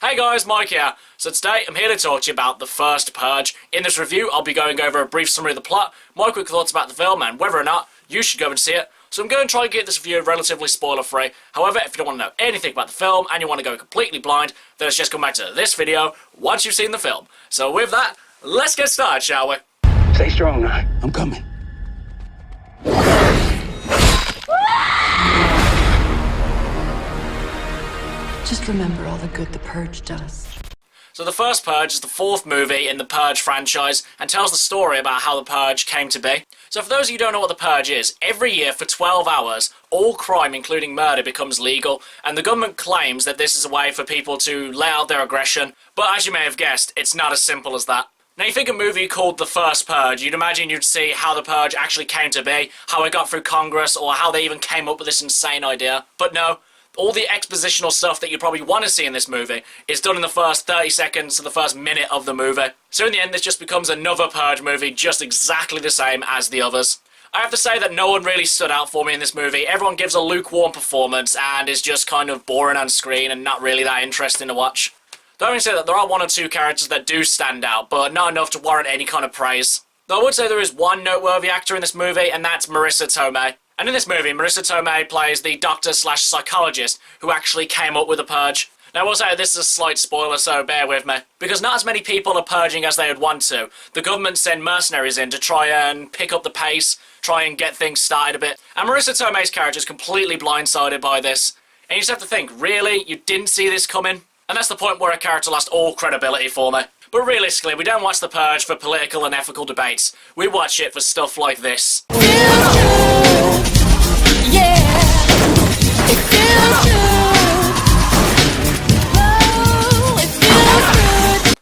Hey guys, Mike here. So today I'm here to talk to you about The First Purge. In this review I'll be going over a brief summary of the plot, my quick thoughts about the film and whether or not you should go and see it. So I'm going to try and get this review relatively spoiler free. However, if you don't want to know anything about the film and you want to go completely blind, then let's just come back to this video once you've seen the film. So with that, let's get started, shall we? Stay strong, I'm coming. Just remember all the good the Purge does. So The First Purge is the fourth movie in the Purge franchise and tells the story about how the Purge came to be. So for those of you who don't know what the Purge is, every year for 12 hours, all crime, including murder, becomes legal, and the government claims that this is a way for people to let out their aggression. But as you may have guessed, it's not as simple as that. Now you think a movie called The First Purge, you'd imagine you'd see how the Purge actually came to be, how it got through Congress, or how they even came up with this insane idea. But no. All the expositional stuff that you probably want to see in this movie is done in the first 30 seconds to the first minute of the movie. So in the end, this just becomes another Purge movie, just exactly the same as the others. I have to say that no one really stood out for me in this movie. Everyone gives a lukewarm performance and is just kind of boring on screen and not really that interesting to watch. Though I would say that there are one or two characters that do stand out, but not enough to warrant any kind of praise. Though I would say there is one noteworthy actor in this movie, and that's Marissa Tomei. And in this movie, Marissa Tomei plays the doctor/psychologist who actually came up with the Purge. Now I will say this is a slight spoiler, so bear with me. Because not as many people are purging as they would want to. The government send mercenaries in to try and pick up the pace, try and get things started a bit. And Marissa Tomei's character is completely blindsided by this. And you just have to think, really? You didn't see this coming? And that's the point where a character lost all credibility for me. But realistically, we don't watch The Purge for political and ethical debates. We watch it for stuff like this.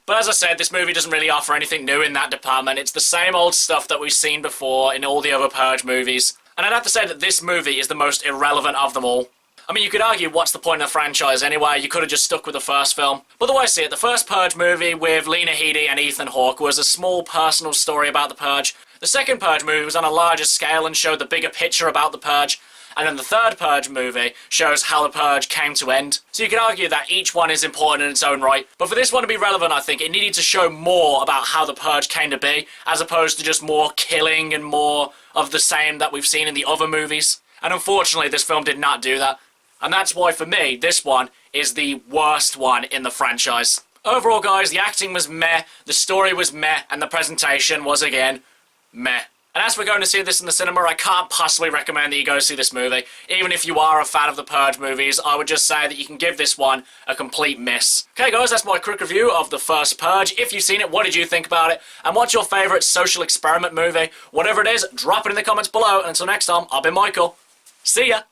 But as I said, this movie doesn't really offer anything new in that department. It's the same old stuff that we've seen before in all the other Purge movies. And I'd have to say that this movie is the most irrelevant of them all. I mean, you could argue what's the point of the franchise anyway, you could have just stuck with the first film. But the way I see it, the first Purge movie with Lena Headey and Ethan Hawke was a small personal story about the Purge. The second Purge movie was on a larger scale and showed the bigger picture about the Purge. And then the third Purge movie shows how the Purge came to end. So you could argue that each one is important in its own right. But for this one to be relevant, I think it needed to show more about how the Purge came to be, as opposed to just more killing and more of the same that we've seen in the other movies. And unfortunately, this film did not do that. And that's why, for me, this one is the worst one in the franchise. Overall, guys, the acting was meh, the story was meh, and the presentation was, again, meh. And as we're going to see this in the cinema, I can't possibly recommend that you go see this movie. Even if you are a fan of the Purge movies, I would just say that you can give this one a complete miss. Okay, guys, that's my quick review of The First Purge. If you've seen it, what did you think about it? And what's your favourite social experiment movie? Whatever it is, drop it in the comments below. And until next time, I've been Michael. See ya!